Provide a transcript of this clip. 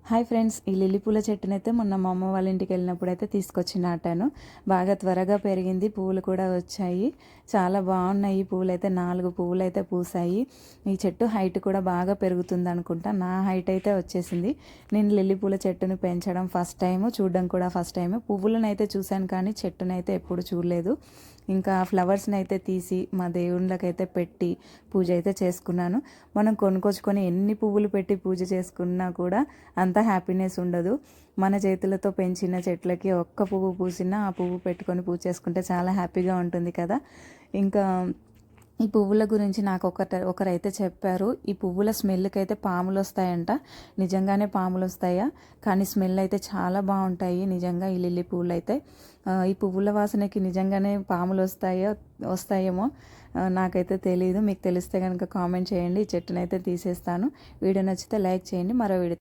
Hi friends, ఈ lily పూల చెట్టునైతే మొన్న మా అమ్మ వాళ్ళ ఇంటికి వెళ్ళినప్పుడు అయితే తీసుకొచ్చి నాటాను. బాగా త్వరగా పెరిగింది, పువ్వులు కూడా వచ్చాయి. చాలా బాగున్నాయి. పువ్వులు అయితే 4 పువ్వులు అయితే పూసాయి. ఈ చెట్టు హైట్ కూడా బాగా పెరుగుతుంది అనుకుంటా. నా హైట్ అయితే వచ్చేసింది. నేను లిల్లీ పూల చెట్టును పెంచడం ఫస్ట్ టైం, చూడడం కూడా ఫస్ట్ టైం. పువ్వులను అయితే చూశాను కానీ చెట్టునైతే ఎప్పుడు చూడలేదు. ఇంకా ఫ్లవర్స్ని అయితే తీసి మా దేవుళ్ళకైతే పెట్టి పూజ అయితే చేసుకున్నాను. మనం కొనుక్కొచ్చుకొని ఎన్ని పువ్వులు పెట్టి పూజ చేసుకున్నా కూడా అంత హ్యాపీనెస్ ఉండదు. మన చేతులతో పెంచిన చెట్లకి ఒక్క పువ్వు పూసినా ఆ పువ్వు పెట్టుకొని పూజ చేసుకుంటే చాలా హ్యాపీగా ఉంటుంది కదా. ఇంకా ఈ పువ్వుల గురించి నాకు ఒకరైతే చెప్పారు, ఈ పువ్వుల స్మెల్కి అయితే పాములు వస్తాయంట. నిజంగానే పాములు వస్తాయా? కానీ స్మెల్ అయితే చాలా బాగుంటాయి నిజంగా ఈ లిల్లీ పువ్వులు అయితే. ఈ పువ్వుల వాసనకి నిజంగానే పాములు వస్తాయేమో నాకైతే తెలియదు. మీకు తెలిస్తే కనుక కామెంట్ చేయండి. ఈ చెట్టునైతే తీసేస్తాను. వీడియో నచ్చితే లైక్ చేయండి. మరో వీడియో